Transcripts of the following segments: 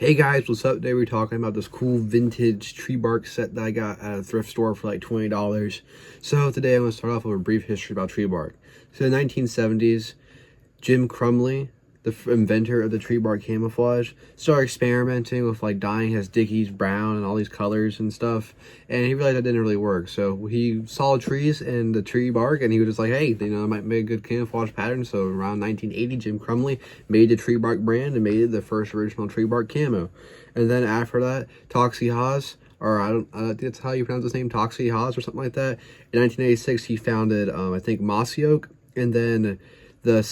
Hey guys, what's up? Today we're talking about this cool vintage Trebark set that I got at a thrift store for like $20. So today I'm going to start off with a brief history about Trebark. So in the 1970s, Jim Crumley, the inventor of the Trebark camouflage, started experimenting with like dyeing his Dickies brown and all these colors and stuff, and he realized that didn't really work. So he saw trees and the tree bark, and he was just like, hey, it might make a good camouflage pattern. So around 1980, Jim Crumley made the Trebark brand and made it the first original Trebark camo. And then after that, Toxie Haas, or I think that's how you pronounce his name, Toxie Haas or something like that. In 1986, he founded, I think, Mossy Oak, and then the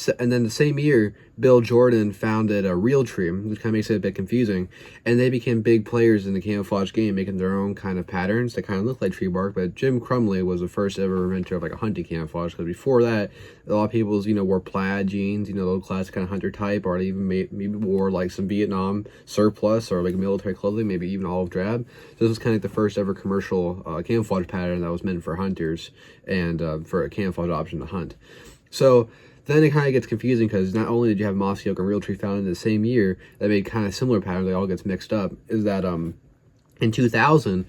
same year, Bill Jordan founded a Realtree, which kind of makes it a bit confusing, and they became big players in the camouflage game, making their own kind of patterns that kind of look like tree bark. But Jim Crumley was the first ever inventor of like a hunting camouflage, because before that, a lot of people wore plaid jeans, low class kind of hunter type, or even maybe wore like some Vietnam surplus or like military clothing, maybe even olive drab. So this was kind of like the first ever commercial camouflage pattern that was meant for hunters and for a camouflage option to hunt. So then it kind of gets confusing, because not only did you have Mossy Oak and Realtree founded in the same year that made kind of similar patterns, they all gets mixed up, is that in 2000,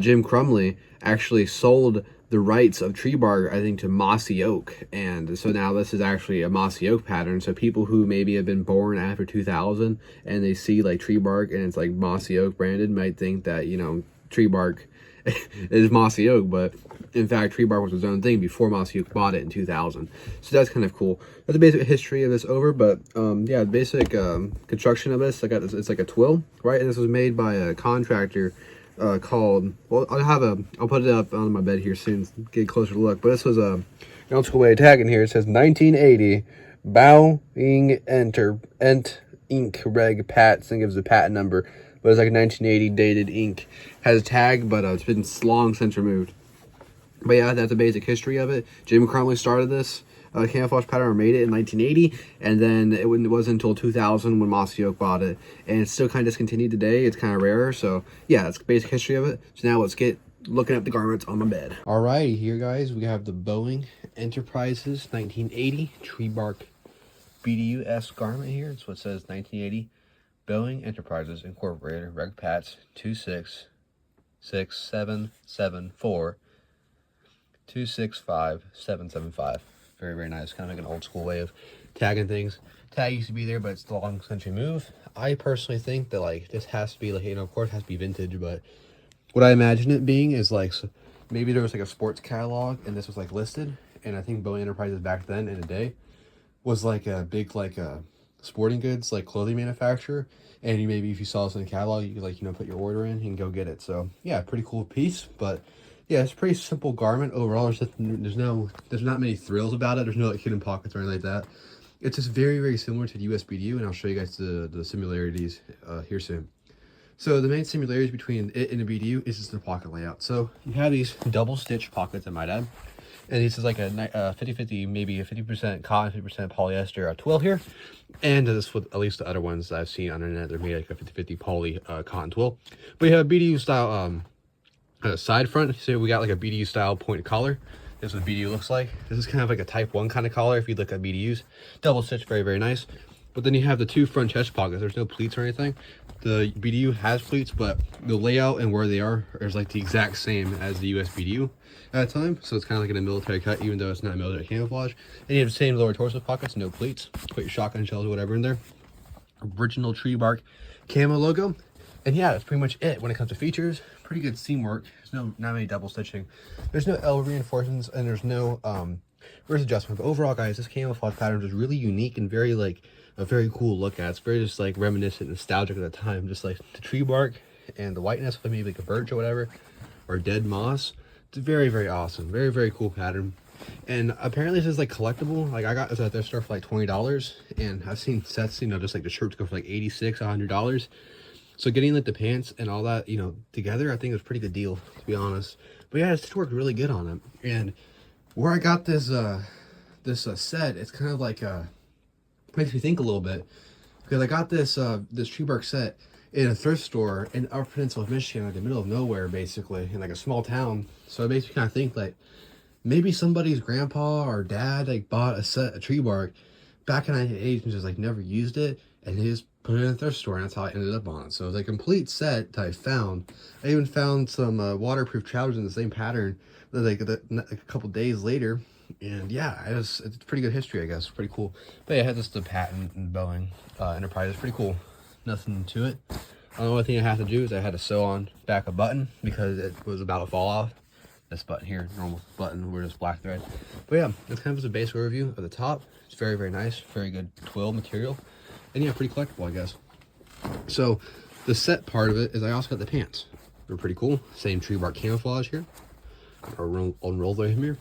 Jim Crumley actually sold the rights of Trebark, I think, to Mossy Oak, and so now this is actually a Mossy Oak pattern. So people who maybe have been born after 2000 and they see like Trebark and it's like Mossy Oak branded might think that Trebark is Mossy Oak, but in fact Trebark was its own thing before Mossy Oak bought it in 2000. So that's kind of cool. That's the basic history of this over, but yeah, the basic construction of this, it's like a twill, right? And this was made by a contractor called, well, I'll put it up on my bed here soon, get a closer look, but this was an old school way of tagging here. It says 1980 bowing ENT ink reg pats, and gives the patent number, but it's like a 1980 dated ink. Has a tag, but it's been long since removed. But yeah, that's the basic history of it. Jim Crumley started this camouflage pattern, or made it in 1980, and then it wasn't until 2000 when Mossy Oak bought it, and it's still kind of discontinued today. It's kind of rarer. So yeah, that's the basic history of it. So now let's get looking at the garments on my bed. Alrighty, here guys, we have the Bowning Enterprises 1980 Trebark BDU-S garment here. It's what says 1980 Bowning Enterprises Incorporated, Reg Pats 266774 265775. Very, very nice. Kind of like an old school way of tagging things. Tag used to be there, but it's long since removed. I personally think that like this has to be like, of course it has to be vintage, but what I imagine it being is like, so maybe there was like a sports catalog and this was like listed, and I think Bowing Enterprises back then in the day was like a big like sporting goods like clothing manufacturer, and maybe if you saw this in the catalog, you could like put your order in and go get it. So yeah, pretty cool piece. But yeah, it's a pretty simple garment overall. There's not many thrills about it. There's no like hidden pockets or anything like that. It's just very, very similar to the US BDU, and I'll show you guys the similarities here soon. So the main similarities between it and the BDU is just the pocket layout. So you have these double stitch pockets, I might add. And this is like a 50-50, maybe a 50% cotton, 50% polyester twill here. And this with at least the other ones that I've seen on the internet, they're made like a 50-50 poly cotton twill. But you have a BDU style side front. So we got like a BDU style point collar. This is what BDU looks like. This is kind of like a type 1 kind of collar if you look at BDUs. Double stitch, very, very nice. But then you have the two front chest pockets. There's no pleats or anything. The BDU has pleats, but the layout and where they are is like the exact same as the US BDU at the time. So it's kind of like in a military cut, even though it's not military camouflage. And you have the same lower torso pockets, no pleats. Put your shotgun shells or whatever in there. Original Trebark camo logo. And yeah, that's pretty much it when it comes to features. Pretty good seam work. There's not many double stitching. There's no L reinforcements, and there's no wrist adjustment. But overall, guys, this camouflage pattern is really unique and very like a very cool look at. It's very just like reminiscent, nostalgic at the time, just like the tree bark and the whiteness of maybe like a birch or whatever, or dead moss. It's very, very awesome. Very, very cool pattern. And apparently this is like collectible. Like I got this at their store for like $20, and I've seen sets, just like the shirts go for like $86, $100. So getting like the pants and all that, together, I think it was a pretty good deal, to be honest. But yeah, it's worked really good on it. And where I got this set, it's kind of like makes me think a little bit, because I got this Trebark set in a thrift store in Upper Peninsula of Michigan, like the middle of nowhere, basically, in like a small town. So it makes me kind of think like maybe somebody's grandpa or dad like bought a set of Trebark back in the 1980s and just like never used it, and he just put it in a thrift store, and that's how I ended up on it. So it's a complete set that I found. I even found some waterproof trousers in the same pattern like a couple days later. And yeah, it's pretty good history, I guess. Pretty cool. But yeah, I had this the patent and Boeing Enterprise. It's pretty cool. Nothing to it. The only thing I have to do is I had to sew on back a button because it was about to fall off. This button here, normal button, we're just black thread. But yeah, that's kind of a basic overview of the top. It's very, very nice. Very good twill material. And yeah, pretty collectible, I guess. So the set part of it is I also got the pants. They're pretty cool. Same Trebark camouflage here. I'll unroll them here.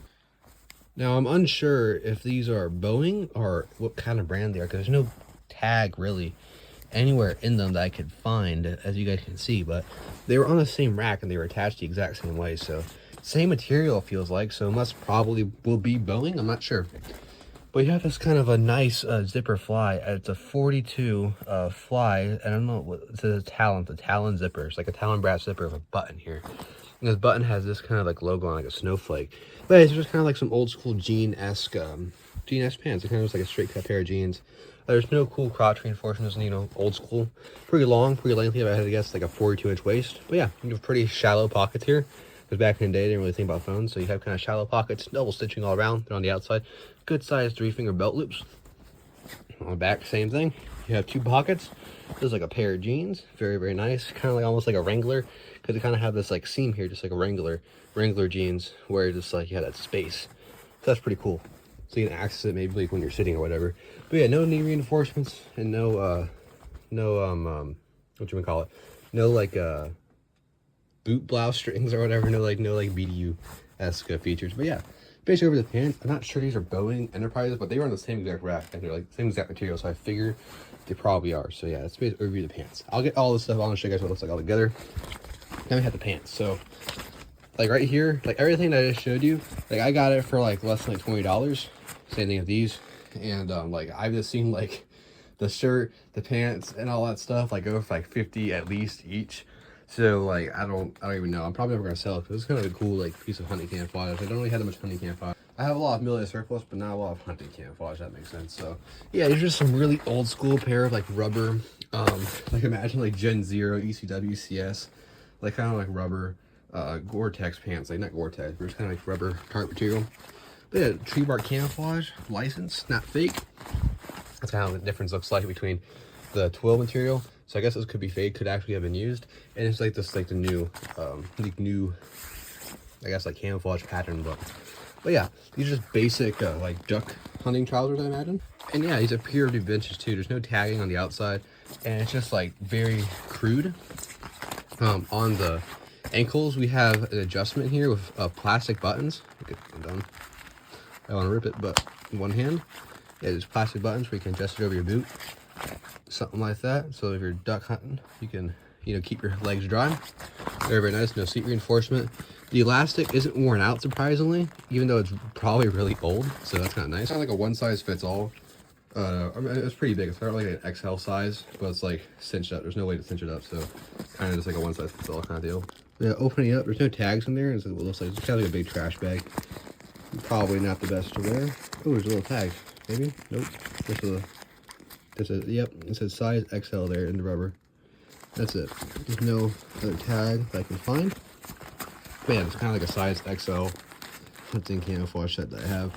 Now I'm unsure if these are Boeing or what kind of brand they are, because there's no tag really anywhere in them that I could find, as you guys can see, but they were on the same rack and they were attached the exact same way. So same material feels like, so it must probably will be Boeing. I'm not sure. But you have this kind of a nice zipper fly. It's a 42 fly. I don't know what it's a Talon. The Talon zipper. It's like a Talon brass zipper with a button here. And this button has this kind of like logo on, like a snowflake. But it's just kind of like some old school jean-esque pants. It kind of looks like a straight cut pair of jeans. There's no cool crotch reinforcements, you know, old school. Pretty long, pretty lengthy. If I had to guess, like a 42-inch waist. But yeah, you have pretty shallow pockets here. Because back in the day, they didn't really think about phones, so you have kind of shallow pockets, double stitching all around. They're on the outside. Good sized 3-finger belt loops. On the back, same thing. You have 2 pockets. This is like a pair of jeans. Very, very nice. Kind of like almost like a Wrangler, because they kind of have this like seam here, just like a Wrangler jeans, where just like you have that space. So that's pretty cool. So you can access it maybe like when you're sitting or whatever. But yeah, no knee reinforcements and no what you would call it? No like boot blouse strings or whatever. No like BDU-esque features. But yeah, basically over the pants. I'm not sure these are Boeing Enterprises, but they were on the same exact rack and they're like the same exact material. So I figure they probably are. So yeah, that's basically overview of the pants. I'll get all this stuff on and show you guys what it looks like all together. Then we have the pants. So like right here, like everything that I just showed you, like I got it for like less than like $20. Same thing with these. And like I've just seen like the shirt, the pants, and all that stuff like go for like 50 at least each. So like I don't even know. I'm probably never gonna sell it because it's kind of a cool like piece of hunting camouflage. I don't really have that much hunting camouflage. I have a lot of military surplus, but not a lot of hunting camouflage. That makes sense. So yeah, these are just some really old school pair of like rubber, like imagine like Gen Zero ECW CS, like kind of like rubber Gore-Tex pants, like not Gore-Tex, but it's kind of like rubber tarp material. But yeah, Trebark camouflage, license, not fake. That's kind of what the difference looks like between the twill material. So I guess this could be fake, could actually have been used. And it's like this, like the new, I guess like camouflage pattern look. But yeah, these are just basic like duck hunting trousers, I imagine. And yeah, these are pure vintage too. There's no tagging on the outside, and it's just like very crude. On the ankles, we have an adjustment here with plastic buttons. Okay, I'm done. I don't want to rip it, but in one hand, yeah, there's plastic buttons where you can adjust it over your boot, something like that. So if you're duck hunting, you can, you know, keep your legs dry. Very, very nice. No seat reinforcement. The elastic isn't worn out, surprisingly, even though it's probably really old. So that's kind of nice. Kind of like a one size fits all. I mean, it's pretty big. It's not like an XL size, but it's like cinched up. There's no way to cinch it up, so kind of just like a one size fits all kind of deal. Yeah, opening up, there's no tags in there. It's what it looks like. It's kind of like a big trash bag. Probably not the best to wear. Oh, there's a little tag. Maybe? Nope. Yep, it says size XL there in the rubber. That's it. There's no other tag that I can find. But yeah, it's kind of like a size XL hunting camouflage set that I have.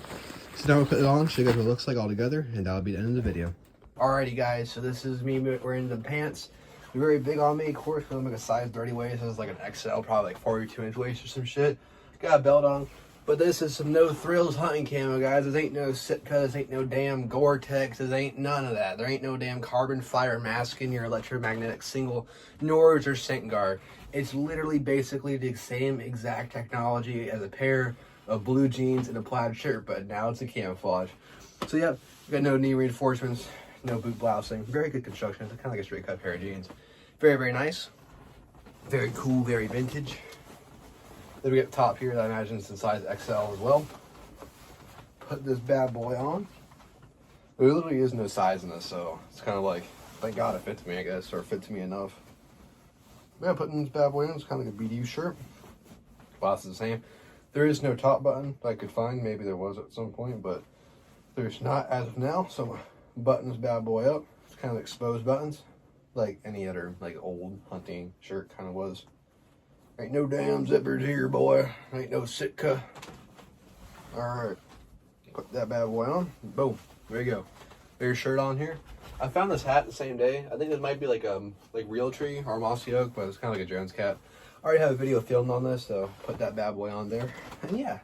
So now we'll put it on, show you guys what it looks like all together, and that'll be the end of the video. Alrighty guys, so this is me wearing the pants. They're very big on me, of course, because I'm like a size 30 waist. This is like an XL, probably like 42-inch waist or some shit. Got a belt on. But this is some no thrills hunting camo, guys. This ain't no Sitka, this ain't no damn Gore-Tex, this ain't none of that. There ain't no damn carbon fiber mask in your electromagnetic single, Nords or scent guard. It's literally basically the same exact technology as a pair of blue jeans and a plaid shirt, but now it's a camouflage. So yep, got no knee reinforcements, no boot blousing. Very good construction. It's kind of like a straight cut pair of jeans. Very, very nice. Very cool, very vintage. Then we get the top here that I imagine is in size XL as well. Put this bad boy on. There literally is no size in this, so it's kind of like, thank God it fits me, I guess, or it fits me enough. But yeah, putting this bad boy on, it's kind of like a BDU shirt. Boss is the same. There is no top button I could find. Maybe there was at some point, but there's not as of now. So button this bad boy up. It's kind of exposed buttons. like any other like old hunting shirt kind of was. Ain't no damn zippers here, boy. Ain't no Sitka. Alright. Put that bad boy on. Boom. There you go. There's your shirt on here. I found this hat the same day. I think this might be like real tree or mossy oak, but it's kind of like a Jones cap. I already have a video filmed on this, so put that bad boy on there. And yeah,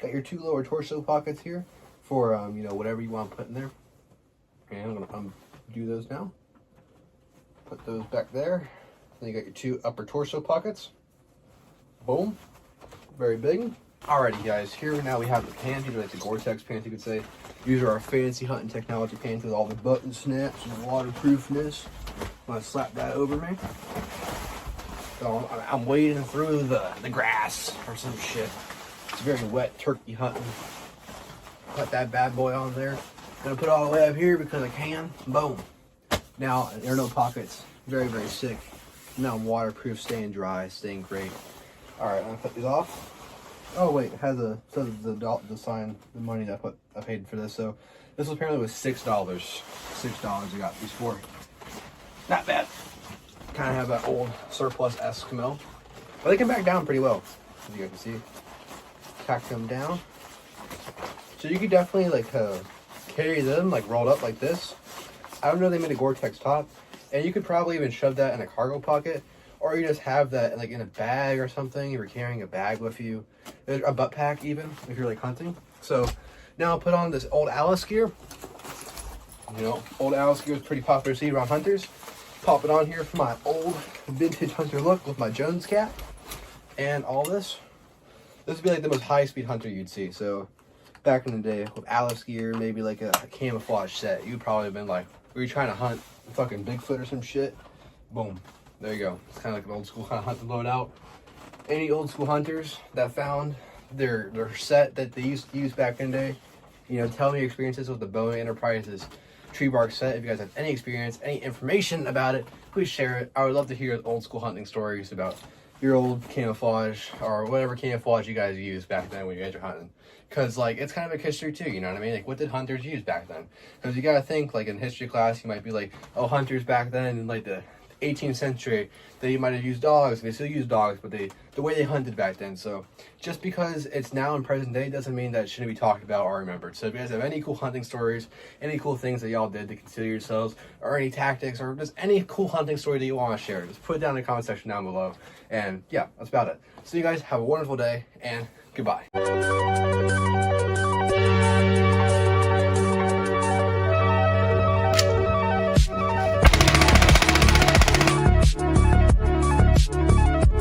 got your two lower torso pockets here for you know, whatever you want to put in there. And I'm gonna undo those now. Put those back there. Then you got your two upper torso pockets. Boom. Very big. Alrighty guys, here now we have the pants. These are like the Gore-Tex pants, you could say. These are our fancy hunting technology pants with all the button snaps and waterproofness. I'm gonna slap that over me. So I'm wading through the grass or some shit. It's very wet turkey hunting. Put that bad boy on there. Gonna put it all the way up here because I can. Boom. Now, there are no pockets. Very, very sick. Now I'm waterproof, staying dry, staying great. Alright, I'm gonna put these off. Oh wait, it has the sign, the money that I paid for this. So this apparently was $6. $6 I got these for. Not bad. Kind of have that old surplus Camo, but they come back down pretty well, as you guys can see. Tack them down, so you could definitely like carry them like rolled up like this. I don't know, they made a Gore-Tex top, and you could probably even shove that in a cargo pocket, or you just have that like in a bag or something. If you're carrying a bag with you, a butt pack even if you're like hunting. So now I'll put on this old Alice gear. You know, old Alice gear is pretty popular to see around hunters. Pop it on here for my old vintage hunter look with my Jones cap and all this. This would be like the most high-speed hunter you'd see. So back in the day with Alice gear, maybe like a camouflage set, you'd probably have been like, were you trying to hunt fucking Bigfoot or some shit? Boom. There you go. It's kind of like an old school kind of hunt to load out. Any old school hunters that found their set that they used to use back in the day, you know, tell me your experiences with the Bowning Enterprises Trebark set. If you guys have any experience, any information about it, please share it. I would love to hear old school hunting stories about your old camouflage or whatever camouflage you guys used back then when you guys were hunting. Because like it's kind of a history too, you know what I mean? Like what did hunters use back then? Because you gotta think like in history class you might be like, oh, hunters back then in like the 18th century, they might have used dogs, and they still use dogs, but the way they hunted back then. So just because it's now in present day doesn't mean that it shouldn't be talked about or remembered. So if you guys have any cool hunting stories, any cool things that y'all did to consider yourselves, or any tactics, or just any cool hunting story that you want to share, just put it down in the comment section down below. And yeah, that's about it. So you guys have a wonderful day, and goodbye.